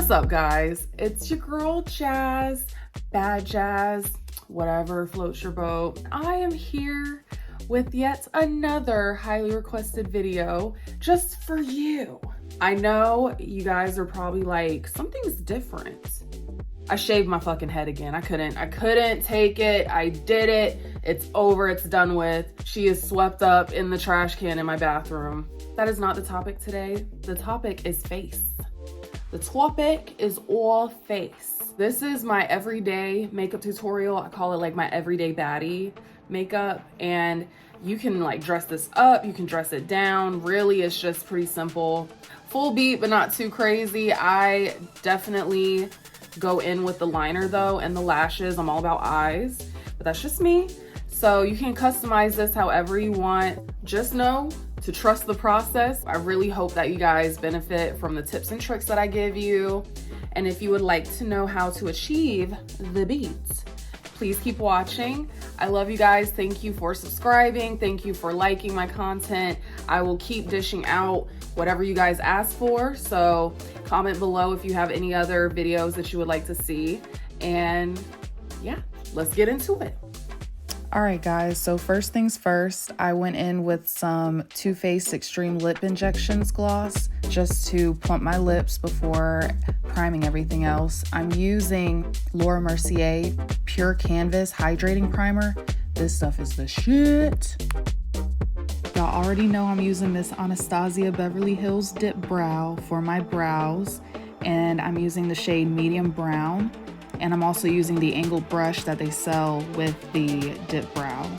What's up, guys? It's your girl Jazz, Bad Jazz, whatever floats your boat. I am here with yet another highly requested video just for you. I know you guys are probably like, something's different. I shaved my fucking head again. I couldn't take it. I did it. It's over. It's done with. She is swept up in the trash can in my bathroom. That is not the topic today. The topic is face. The topic is all face. This is my everyday makeup tutorial. I call it like my everyday baddie makeup, and you can like dress this up, you can dress it down. Really, it's just pretty simple. Full beat, but not too crazy. I definitely go in with the liner though, and the lashes. I'm all about eyes, but that's just me. So you can customize this however you want. Just know to trust the process. I really hope that you guys benefit from the tips and tricks that I give you. And if you would like to know how to achieve the beats, please keep watching. I love you guys. Thank you for subscribing. Thank you for liking my content. I will keep dishing out whatever you guys ask for. So comment below if you have any other videos that you would like to see. And yeah, let's get into it. All right, guys, so first things first, I went in with some Too Faced Extreme Lip Injections gloss just to plump my lips before priming everything else. I'm using Laura Mercier Pure Canvas Hydrating Primer. This stuff is the shit. Y'all already know I'm using this Anastasia Beverly Hills Dip Brow for my brows, and I'm using the shade Medium Brown. And I'm also using the angled brush that they sell with the dip brow.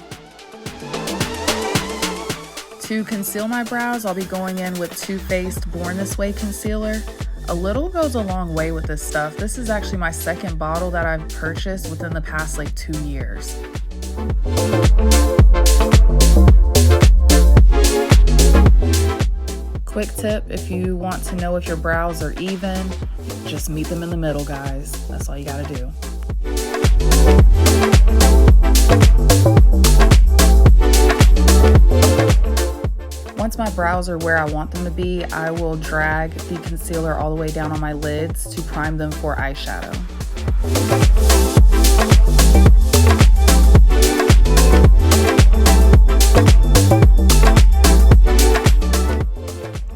To conceal my brows, I'll be going in with Too Faced Born This Way concealer. A little goes a long way with this stuff. This is actually my second bottle that I've purchased within the past like 2 years. Quick tip, if you want to know if your brows are even, just meet them in the middle, guys. That's all you gotta do. Once my brows are where I want them to be, I will drag the concealer all the way down on my lids to prime them for eyeshadow.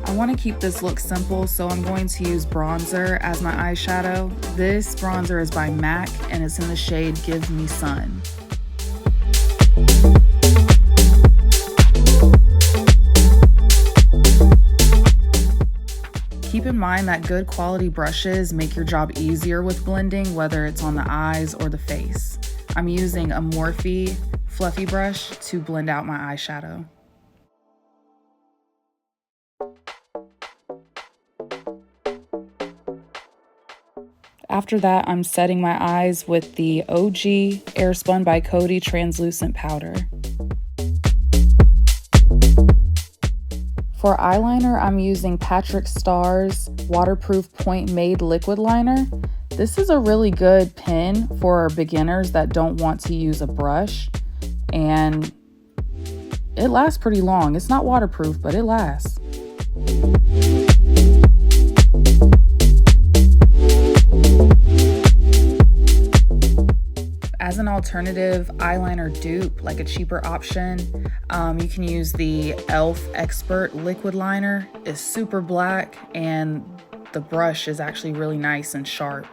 I want to keep this look simple, so I'm going to use bronzer as my eyeshadow. This bronzer is by MAC and it's in the shade Give Me Sun. Keep in mind that good quality brushes make your job easier with blending, whether it's on the eyes or the face. I'm using a Morphe fluffy brush to blend out my eyeshadow. After that, I'm setting my eyes with the OG Airspun by Coty translucent powder. For eyeliner, I'm using Patrick Starr's waterproof Point Made liquid liner. This is a really good pen for beginners that don't want to use a brush, and it lasts pretty long. It's not waterproof, but it lasts. As an alternative eyeliner dupe, like a cheaper option, you can use the e.l.f. Expert liquid liner. It's super black and the brush is actually really nice and sharp.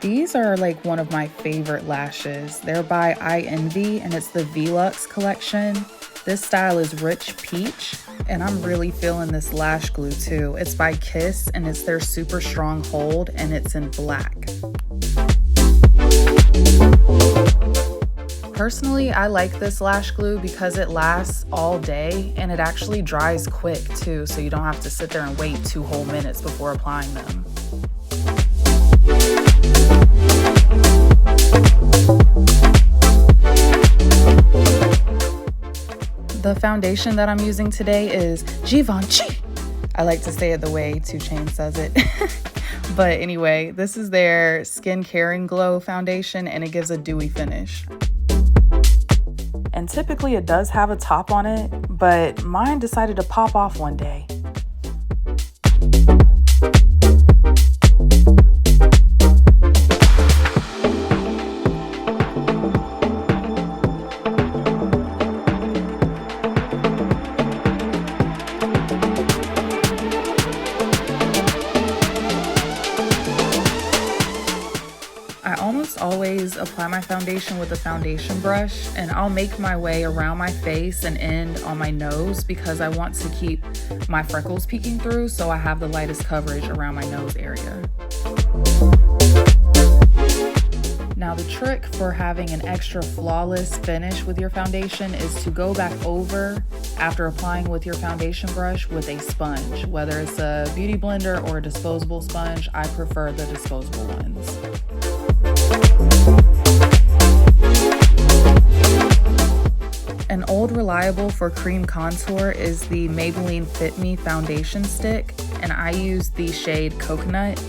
These are like one of my favorite lashes. They're by ienvy and it's the vluxe collection. This style is Rich Peach, and I'm really feeling this lash glue too. It's by Kiss and it's their super strong hold and it's in black. Personally, I like this lash glue because it lasts all day and it actually dries quick too, so you don't have to sit there and wait 2 whole minutes before applying them. The foundation that I'm using today is Givenchy. I like to say it the way 2 Chainz says it. But anyway, this is their Skin Caring Glow foundation and it gives a dewy finish. And typically it does have a top on it, but mine decided to pop off one day. always apply my foundation with a foundation brush, and I'll make my way around my face and end on my nose because I want to keep my freckles peeking through, so I have the lightest coverage around my nose area. Now the trick for having an extra flawless finish with your foundation is to go back over after applying with your foundation brush with a sponge, whether it's a beauty blender or a disposable sponge. I prefer the disposable ones. An old reliable for cream contour is the Maybelline Fit Me foundation stick, and I use the shade Coconut.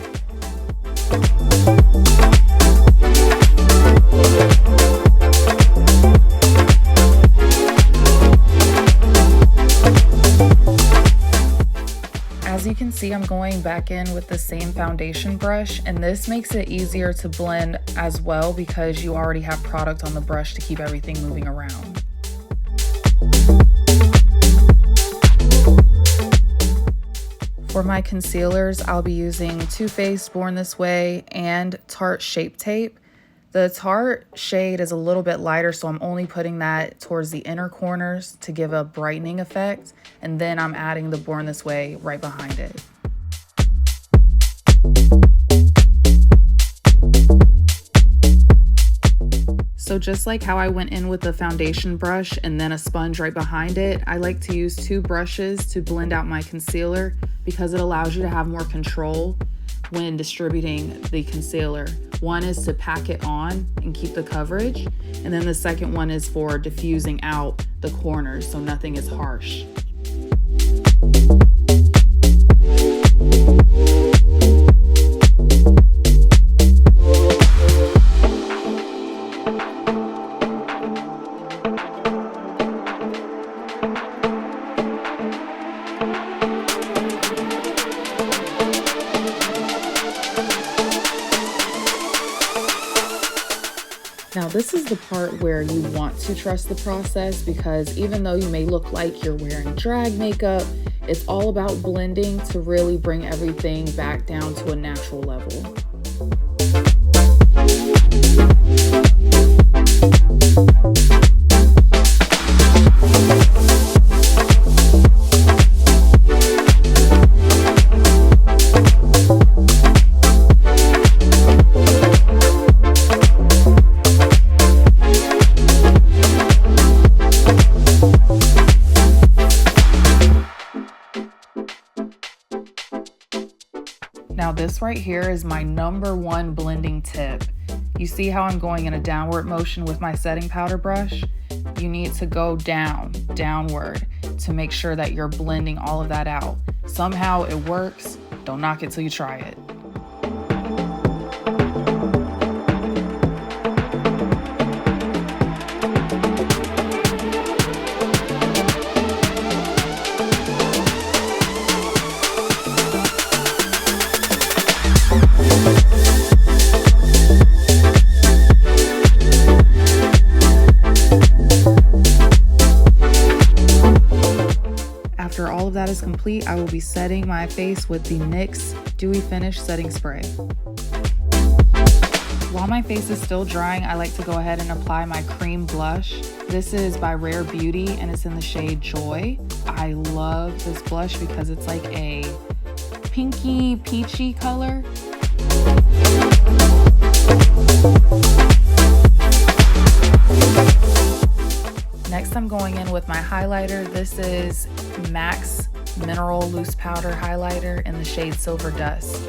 As you can see, I'm going back in with the same foundation brush, and this makes it easier to blend as well because you already have product on the brush to keep everything moving around. For my concealers, I'll be using Too Faced Born This Way and Tarte Shape Tape. The Tarte shade is a little bit lighter, so I'm only putting that towards the inner corners to give a brightening effect, and then I'm adding the Born This Way right behind it. So just like how I went in with the foundation brush and then a sponge right behind it, I like to use two brushes to blend out my concealer because it allows you to have more control when distributing the concealer. One is to pack it on and keep the coverage, and then the second one is for diffusing out the corners so nothing is harsh. Now this is the part where you want to trust the process, because even though you may look like you're wearing drag makeup, it's all about blending to really bring everything back down to a natural level. Now this right here is my #1 blending tip. You see how I'm going in a downward motion with my setting powder brush? You need to go downward to make sure that you're blending all of that out. Somehow it works. Don't knock it till you try it. After all of that is complete, I will be setting my face with the NYX Dewy Finish Setting Spray. While my face is still drying, I like to go ahead and apply my cream blush. This is by Rare Beauty and it's in the shade Joy. I love this blush because it's like a pinky peachy color. Next, I'm going in with my highlighter. This is MAC's Mineral Loose Powder Highlighter in the shade Silver Dust.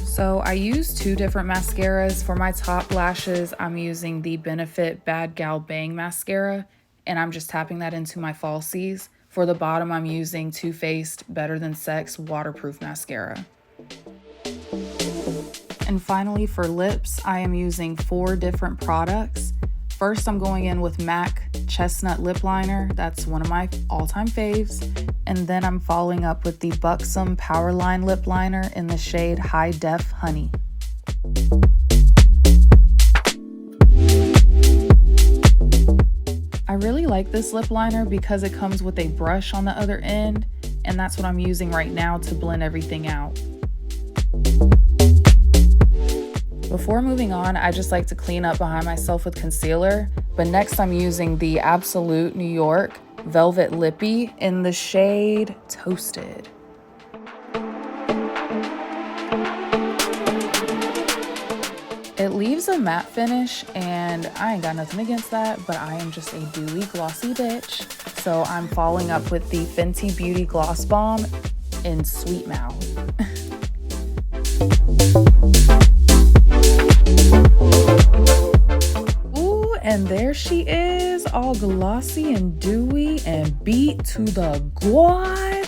So I use two different mascaras. For my top lashes, I'm using the Benefit Bad Gal Bang Mascara, and I'm just tapping that into my falsies. For the bottom, I'm using Too Faced Better Than Sex Waterproof Mascara. And finally, for lips, I am using 4 different products. First, I'm going in with MAC chestnut lip liner. That's one of my all-time faves. And then I'm following up with the Buxom Powerline lip liner in the shade High Def Honey. I really like this lip liner because it comes with a brush on the other end, and that's what I'm using right now to blend everything out. Before moving on, I just like to clean up behind myself with concealer, but next I'm using the Absolute New York Velvet Lippy in the shade Toasted. It leaves a matte finish, and I ain't got nothing against that, but I am just a dewy, glossy bitch. So I'm following up with the Fenty Beauty Gloss Bomb in Sweet Mouth. Ooh, and there she is, all glossy and dewy and beat to the gouache.